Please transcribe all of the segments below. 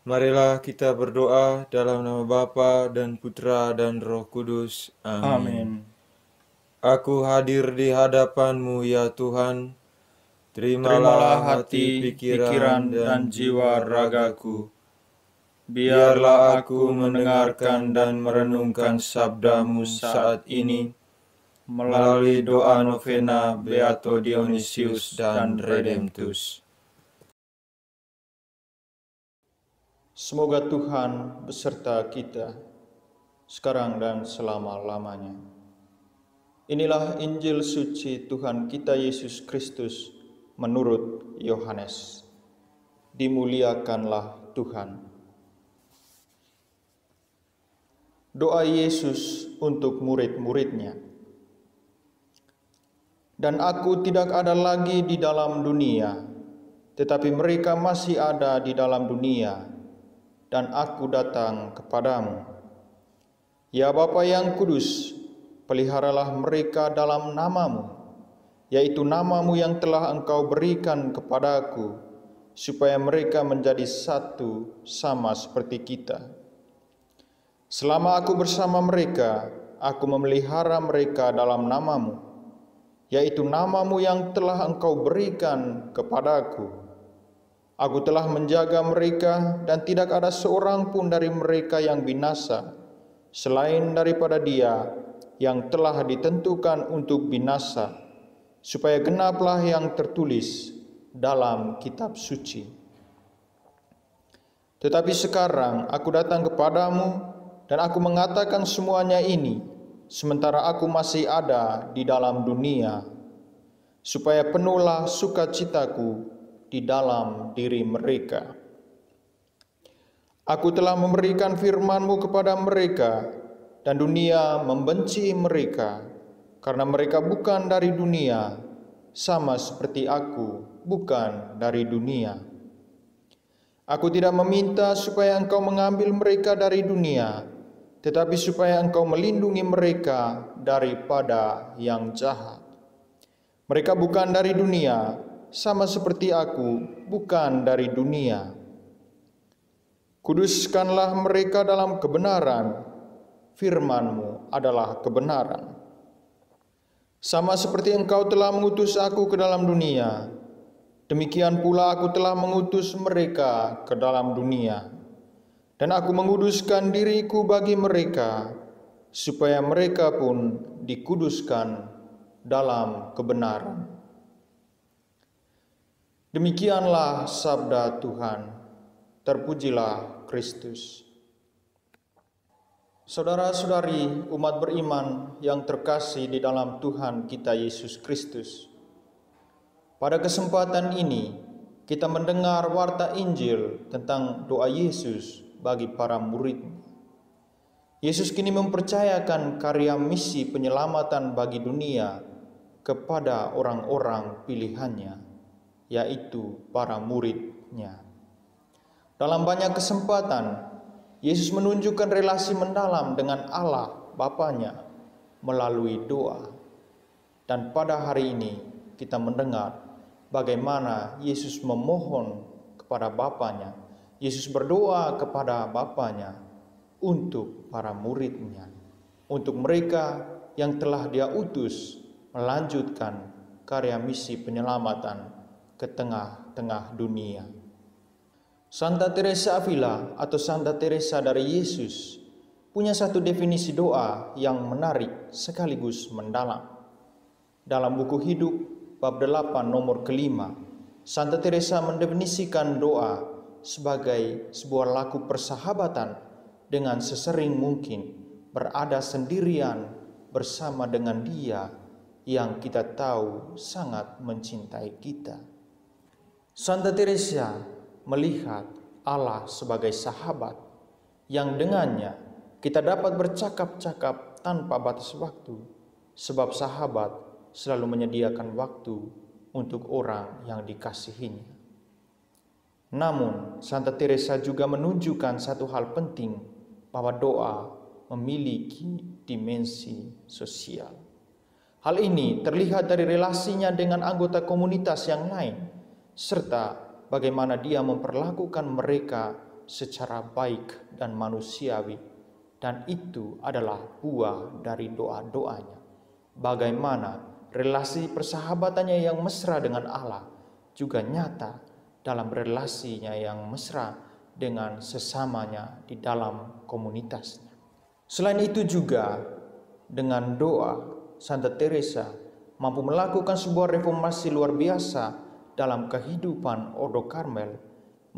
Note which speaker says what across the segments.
Speaker 1: Marilah kita berdoa dalam nama Bapa dan Putra dan Roh Kudus. Amin.
Speaker 2: Amin.
Speaker 1: Aku hadir di hadapan-Mu ya Tuhan.
Speaker 2: Terimalah
Speaker 1: Terimalah hati, pikiran,
Speaker 2: dan
Speaker 1: dan jiwa ragaku.
Speaker 2: Biarlah aku mendengarkan dan merenungkan sabda-Mu saat ini
Speaker 1: melalui doa novena Beato Dionysius dan Redemptus.
Speaker 2: Semoga Tuhan beserta kita, sekarang dan selama-lamanya. Inilah Injil suci Tuhan kita Yesus Kristus menurut Yohanes. Dimuliakanlah Tuhan. Doa Yesus untuk murid-muridnya. Dan aku tidak ada lagi di dalam dunia, tetapi mereka masih ada di dalam dunia, dan aku datang kepadamu. Ya Bapa yang kudus, peliharalah mereka dalam namamu, yaitu namamu yang telah Engkau berikan kepadaku, supaya mereka menjadi satu sama seperti kita. Selama aku bersama mereka, aku memelihara mereka dalam namamu, yaitu namamu yang telah Engkau berikan kepadaku. Aku telah menjaga mereka dan tidak ada seorang pun dari mereka yang binasa, selain daripada dia yang telah ditentukan untuk binasa, supaya genaplah yang tertulis dalam kitab suci. Tetapi sekarang aku datang kepadamu dan aku mengatakan semuanya ini, sementara aku masih ada di dalam dunia, supaya penuhlah sukacitaku di dalam diri mereka. Aku telah memberikan firman-Mu kepada mereka, dan dunia membenci mereka, karena mereka bukan dari dunia, sama seperti aku bukan dari dunia. Aku tidak meminta supaya Engkau mengambil mereka dari dunia, tetapi supaya Engkau melindungi mereka daripada yang jahat. Mereka bukan dari dunia, sama seperti aku bukan dari dunia. Kuduskanlah mereka dalam kebenaran, firman-Mu adalah kebenaran. Sama seperti Engkau telah mengutus aku ke dalam dunia, demikian pula aku telah mengutus mereka ke dalam dunia. Dan aku menguduskan diriku bagi mereka, supaya mereka pun dikuduskan dalam kebenaran. Demikianlah sabda Tuhan. Terpujilah Kristus. Saudara-saudari umat beriman yang terkasih di dalam Tuhan kita Yesus Kristus, pada kesempatan ini kita mendengar warta Injil tentang doa Yesus bagi para murid. Yesus kini mempercayakan karya misi penyelamatan bagi dunia kepada orang-orang pilihannya, yaitu para murid-Nya. Dalam banyak kesempatan, Yesus menunjukkan relasi mendalam dengan Allah Bapanya melalui doa. Dan pada hari ini kita mendengar bagaimana Yesus memohon kepada Bapanya. Yesus berdoa kepada Bapanya untuk para murid-Nya, untuk mereka yang telah Dia utus melanjutkan karya misi penyelamatan ke tengah-tengah dunia. Santa Teresa Avila atau Santa Teresa dari Yesus punya satu definisi doa yang menarik sekaligus mendalam. Dalam buku Hidup bab 8 nomor kelima, Santa Teresa mendefinisikan doa sebagai sebuah laku persahabatan dengan sesering mungkin berada sendirian bersama dengan Dia yang kita tahu sangat mencintai kita. Santa Teresa melihat Allah sebagai sahabat yang dengannya kita dapat bercakap-cakap tanpa batas waktu, sebab sahabat selalu menyediakan waktu untuk orang yang dikasihinya. Namun, Santa Teresa juga menunjukkan satu hal penting, bahwa doa memiliki dimensi sosial. Hal ini terlihat dari relasinya dengan anggota komunitas yang lain, serta bagaimana dia memperlakukan mereka secara baik dan manusiawi, dan itu adalah buah dari doa-doanya. Bagaimana relasi persahabatannya yang mesra dengan Allah juga nyata dalam relasinya yang mesra dengan sesamanya di dalam komunitasnya. Selain itu juga, dengan doa, Santa Teresa mampu melakukan sebuah reformasi luar biasa dalam kehidupan Ordo Karmel,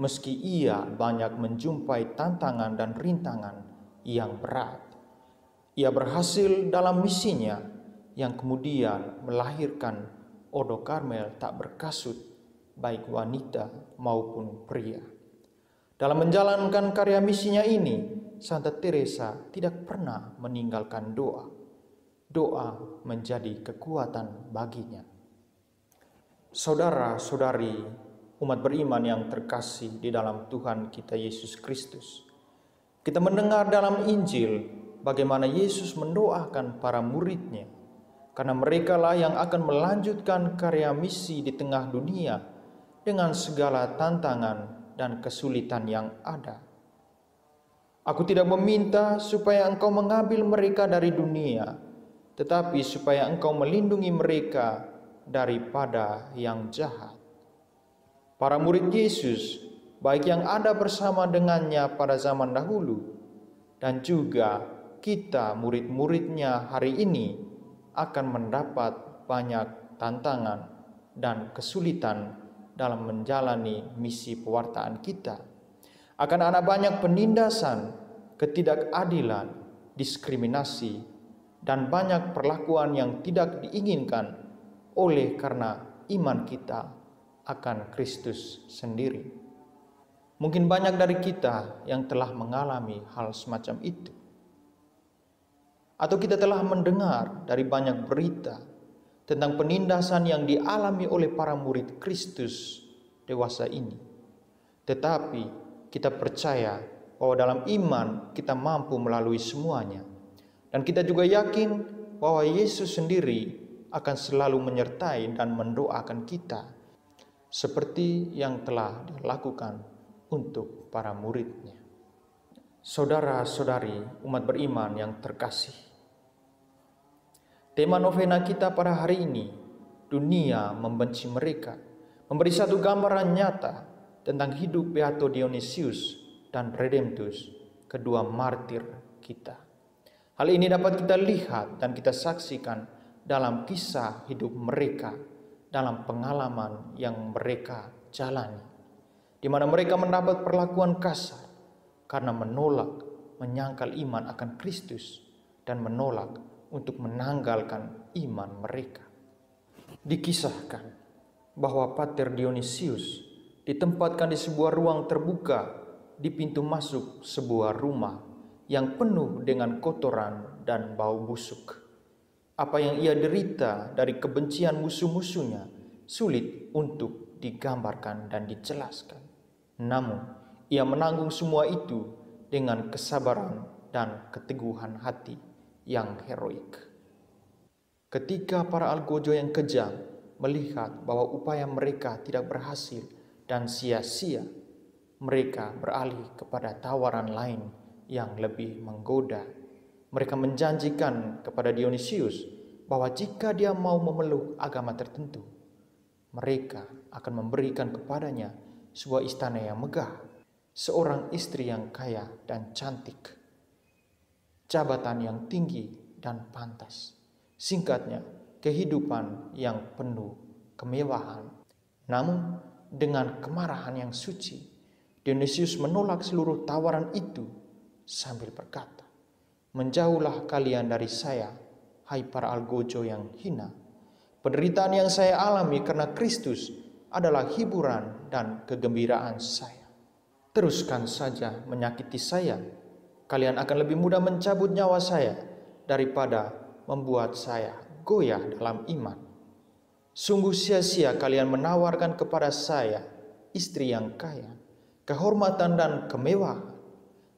Speaker 2: meski ia banyak menjumpai tantangan dan rintangan yang berat. Ia berhasil dalam misinya yang kemudian melahirkan Ordo Karmel tak berkasut, baik wanita maupun pria. Dalam menjalankan karya misinya ini, Santa Teresa tidak pernah meninggalkan doa. Doa menjadi kekuatan baginya. Saudara-saudari umat beriman yang terkasih di dalam Tuhan kita Yesus Kristus, kita mendengar dalam Injil bagaimana Yesus mendoakan para muridnya, karena merekalah yang akan melanjutkan karya misi di tengah dunia dengan segala tantangan dan kesulitan yang ada. Aku tidak meminta supaya engkau mengambil mereka dari dunia, tetapi supaya engkau melindungi mereka daripada yang jahat. Para murid Yesus, baik yang ada bersama dengannya pada zaman dahulu, dan juga kita murid-muridnya hari ini akan mendapat banyak tantangan dan kesulitan dalam menjalani misi pewartaan kita. Akan ada banyak penindasan, ketidakadilan, diskriminasi, dan banyak perlakuan yang tidak diinginkan oleh karena iman kita akan Kristus sendiri. Mungkin banyak dari kita yang telah mengalami hal semacam itu. Atau kita telah mendengar dari banyak berita tentang penindasan yang dialami oleh para murid Kristus dewasa ini. Tetapi kita percaya bahwa dalam iman kita mampu melalui semuanya. Dan kita juga yakin bahwa Yesus sendiri akan selalu menyertai dan mendoakan kita, seperti yang telah dilakukan untuk para muridnya. Saudara-saudari umat beriman yang terkasih, tema novena kita pada hari ini, dunia membenci mereka, memberi satu gambaran nyata tentang hidup Beato Dionysius dan Redemptus, kedua martir kita. Hal ini dapat kita lihat dan kita saksikan dalam kisah hidup mereka, dalam pengalaman yang mereka jalani, di mana mereka mendapat perlakuan kasar karena menolak menyangkal iman akan Kristus dan menolak untuk menanggalkan iman mereka. Dikisahkan bahwa Pater Dionysius ditempatkan di sebuah ruang terbuka di pintu masuk sebuah rumah yang penuh dengan kotoran dan bau busuk. Apa yang ia derita dari kebencian musuh-musuhnya sulit untuk digambarkan dan dijelaskan. Namun, ia menanggung semua itu dengan kesabaran dan keteguhan hati yang heroik. Ketika para algojo yang kejam melihat bahwa upaya mereka tidak berhasil dan sia-sia, mereka beralih kepada tawaran lain yang lebih menggoda. Mereka menjanjikan kepada Dionysius bahwa jika dia mau memeluk agama tertentu, mereka akan memberikan kepadanya sebuah istana yang megah, seorang istri yang kaya dan cantik, jabatan yang tinggi dan pantas. Singkatnya, kehidupan yang penuh kemewahan. Namun, dengan kemarahan yang suci, Dionysius menolak seluruh tawaran itu sambil berkata, "Menjauhlah kalian dari saya, hai para algojo yang hina. Penderitaan yang saya alami karena Kristus adalah hiburan dan kegembiraan saya. Teruskan saja menyakiti saya. Kalian akan lebih mudah mencabut nyawa saya daripada membuat saya goyah dalam iman. Sungguh sia-sia kalian menawarkan kepada saya istri yang kaya, kehormatan dan kemewahan,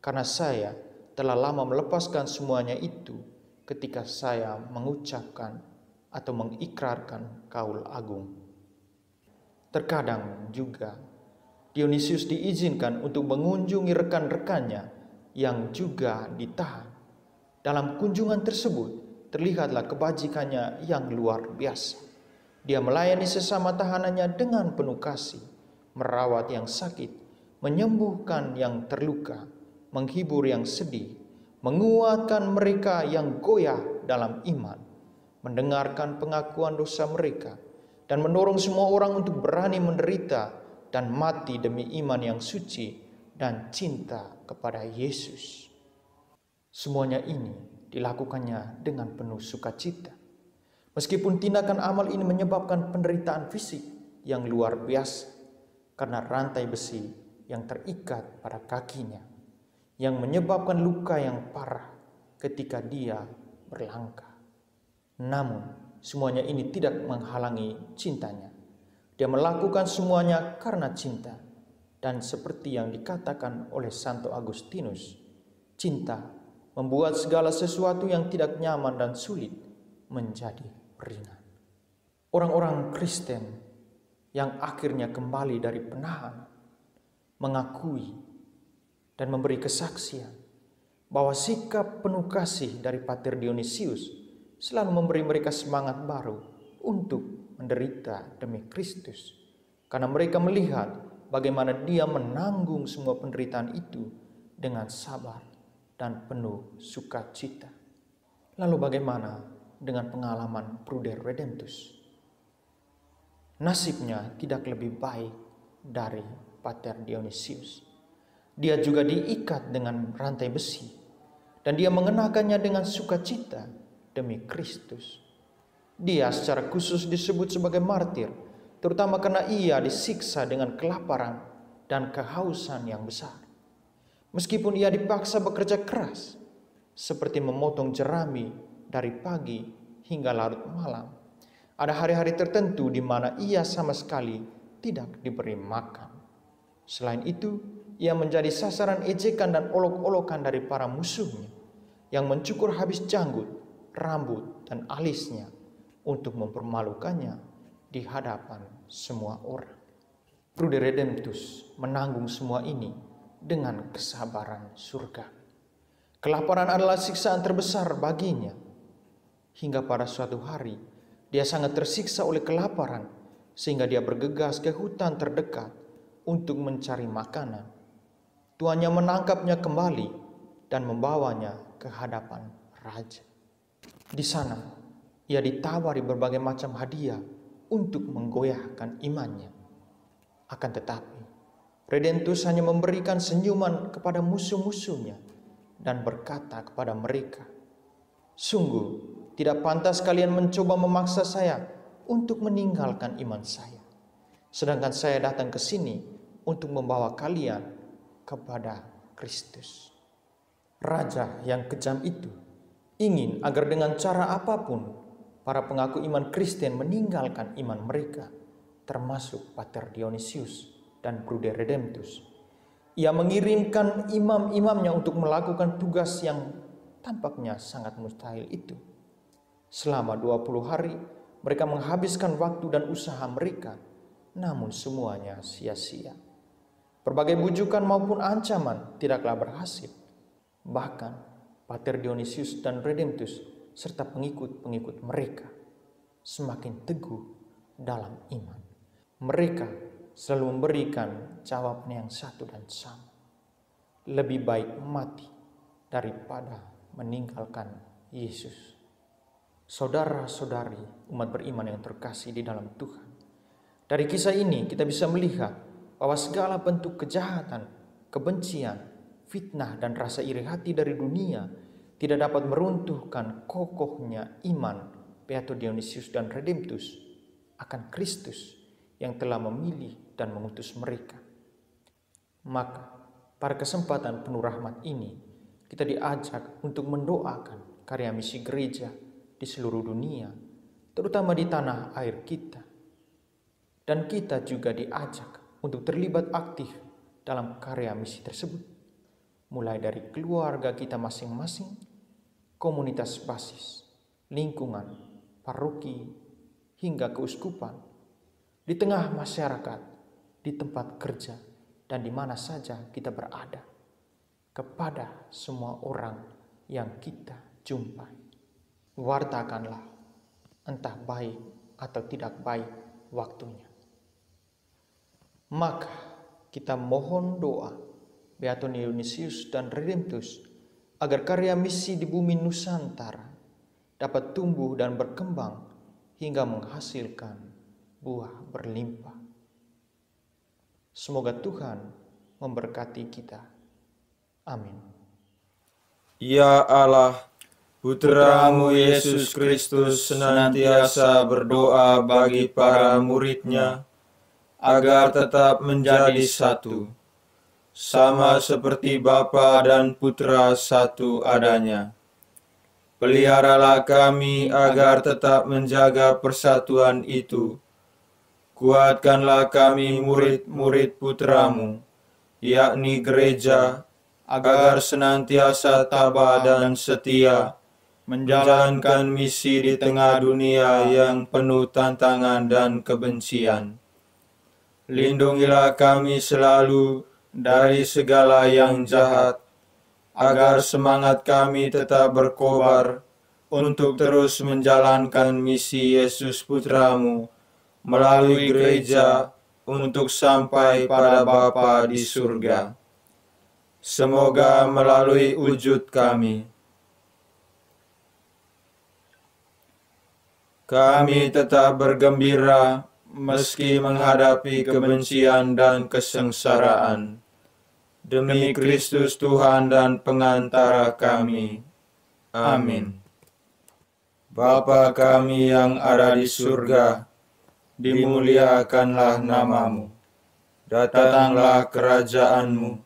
Speaker 2: karena saya telah lama melepaskan semuanya itu ketika saya mengucapkan atau mengikrarkan kaul agung." Terkadang juga Dionysius diizinkan untuk mengunjungi rekan-rekannya yang juga ditahan. Dalam kunjungan tersebut, terlihatlah kebajikannya yang luar biasa. Dia melayani sesama tahanannya dengan penuh kasih, merawat yang sakit, menyembuhkan yang terluka, menghibur yang sedih, menguatkan mereka yang goyah dalam iman, mendengarkan pengakuan dosa mereka, dan mendorong semua orang untuk berani menderita dan mati demi iman yang suci dan cinta kepada Yesus. Semuanya ini dilakukannya dengan penuh sukacita. Meskipun tindakan amal ini menyebabkan penderitaan fisik yang luar biasa karena rantai besi yang terikat pada kakinya, yang menyebabkan luka yang parah ketika dia berlangkah. Namun, semuanya ini tidak menghalangi cintanya. Dia melakukan semuanya karena cinta. Dan seperti yang dikatakan oleh Santo Agustinus, cinta membuat segala sesuatu yang tidak nyaman dan sulit menjadi ringan. Orang-orang Kristen yang akhirnya kembali dari penahanan mengakui dan memberi kesaksian bahwa sikap penuh kasih dari Pater Dionysius selalu memberi mereka semangat baru untuk menderita demi Kristus, karena mereka melihat bagaimana dia menanggung semua penderitaan itu dengan sabar dan penuh sukacita. Lalu bagaimana dengan pengalaman Bruder Redemptus? Nasibnya tidak lebih baik dari Pater Dionysius. Dia juga diikat dengan rantai besi dan dia mengenakannya dengan sukacita demi Kristus. Dia secara khusus disebut sebagai martir, terutama karena ia disiksa dengan kelaparan dan kehausan yang besar. Meskipun ia dipaksa bekerja keras, seperti memotong jerami dari pagi hingga larut malam, ada hari-hari tertentu di mana ia sama sekali tidak diberi makan. Selain itu, ia menjadi sasaran ejekan dan olok-olokan dari para musuhnya yang mencukur habis janggut, rambut, dan alisnya untuk mempermalukannya di hadapan semua orang. Bruder Redemptus menanggung semua ini dengan kesabaran surga. Kelaparan adalah siksaan terbesar baginya. Hingga pada suatu hari, dia sangat tersiksa oleh kelaparan sehingga dia bergegas ke hutan terdekat untuk mencari makanan. Tuannya menangkapnya kembali dan membawanya ke hadapan raja. Di sana, ia ditawari berbagai macam hadiah untuk menggoyahkan imannya. Akan tetapi, Redemptus hanya memberikan senyuman kepada musuh-musuhnya dan berkata kepada mereka, "Sungguh tidak pantas kalian mencoba memaksa saya untuk meninggalkan iman saya. Sedangkan saya datang ke sini untuk membawa kalian kepada Kristus." Raja yang kejam itu ingin agar dengan cara apapun para pengaku iman Kristen meninggalkan iman mereka, termasuk Pater Dionysius dan Bruder Redemptus. Ia mengirimkan imam-imamnya untuk melakukan tugas yang tampaknya sangat mustahil itu. Selama 20 hari, mereka menghabiskan waktu dan usaha mereka, namun semuanya sia-sia. Berbagai bujukan maupun ancaman tidaklah berhasil. Bahkan, Pater Dionysius dan Redemptus serta pengikut-pengikut mereka semakin teguh dalam iman. Mereka selalu memberikan jawaban yang satu dan sama. Lebih baik mati daripada meninggalkan Yesus. Saudara-saudari umat beriman yang terkasih di dalam Tuhan, dari kisah ini kita bisa melihat bahwa segala bentuk kejahatan, kebencian, fitnah, dan rasa iri hati dari dunia tidak dapat meruntuhkan kokohnya iman Beato Dionysius dan Redemptus akan Kristus yang telah memilih dan mengutus mereka. Maka pada kesempatan penuh rahmat ini, kita diajak untuk mendoakan karya misi gereja di seluruh dunia, terutama di tanah air kita. Dan kita juga diajak untuk terlibat aktif dalam karya misi tersebut, mulai dari keluarga kita masing-masing, komunitas basis, lingkungan, paroki, hingga keuskupan, di tengah masyarakat, di tempat kerja, dan di mana saja kita berada, kepada semua orang yang kita jumpai. Wartakanlah, entah baik atau tidak baik waktunya. Maka kita mohon doa Beato Dionysius dan Redemptus agar karya misi di bumi Nusantara dapat tumbuh dan berkembang hingga menghasilkan buah berlimpah. Semoga Tuhan memberkati kita. Amin.
Speaker 1: Ya Allah, Putramu Yesus Kristus senantiasa berdoa bagi para murid-Nya agar tetap menjadi satu, sama seperti Bapa dan Putra satu adanya. Peliharalah kami agar tetap menjaga persatuan itu. Kuatkanlah kami murid-murid Putramu, yakni gereja, agar senantiasa tabah dan setia menjalankan misi di tengah dunia yang penuh tantangan dan kebencian. Lindungilah kami selalu dari segala yang jahat, agar semangat kami tetap berkobar untuk terus menjalankan misi Yesus Putramu melalui gereja untuk sampai pada Bapa di surga. Semoga melalui wujud kami tetap bergembira meski menghadapi kebencian dan kesengsaraan. Demi Kristus Tuhan dan pengantara kami. Amin. Bapa kami yang ada di surga, dimuliakanlah namamu. Datanglah kerajaan-Mu.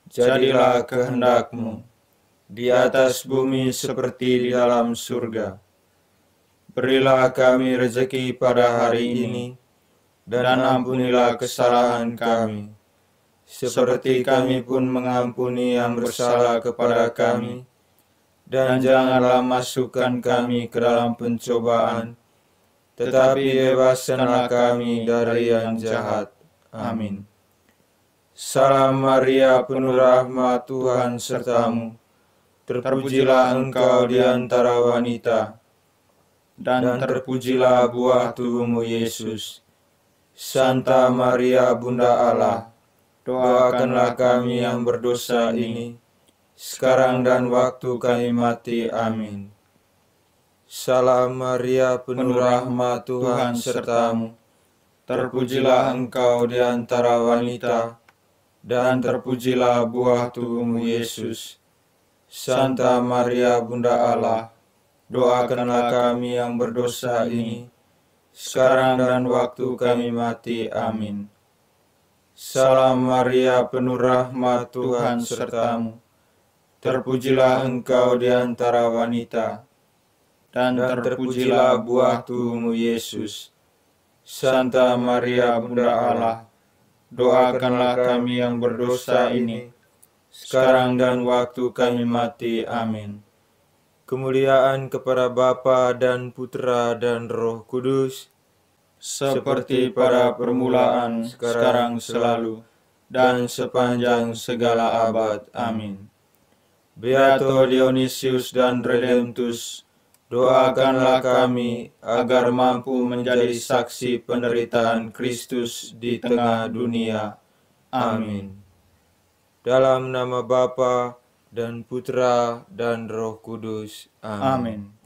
Speaker 1: Jadilah kehendak-Mu di atas bumi seperti di dalam surga. Berilah kami rezeki pada hari ini, dan ampunilah kesalahan kami, seperti kami pun mengampuni yang bersalah kepada kami. Dan janganlah masukkan kami ke dalam pencobaan, tetapi bebaskanlah kami dari yang jahat. Amin. Salam Maria, penuh rahmat, Tuhan sertamu. Terpujilah engkau di antara wanita, dan terpujilah buah tubuhmu Yesus. Santa Maria, Bunda Allah, doakanlah kami yang berdosa ini, sekarang dan waktu kami mati. Amin. Salam Maria, penuh rahmat, Tuhan sertamu. Terpujilah engkau di antara wanita, dan terpujilah buah tubuhmu Yesus. Santa Maria, Bunda Allah, doakanlah kami yang berdosa ini, sekarang dan waktu kami mati. Amin. Salam Maria, penuh rahmat, Tuhan sertamu. Terpujilah engkau di antara wanita, dan terpujilah buah tubuhmu Yesus. Santa Maria, Bunda Allah, doakanlah kami yang berdosa ini, sekarang dan waktu kami mati. Amin. Kemuliaan kepada Bapa dan Putra dan Roh Kudus, seperti pada permulaan, sekarang, selalu, dan sepanjang segala abad. Amin. Beato Dionysius dan Redemptus, doakanlah kami agar mampu menjadi saksi penderitaan Kristus di tengah dunia. Amin. Dalam nama Bapa dan Putra dan Roh Kudus. Amin.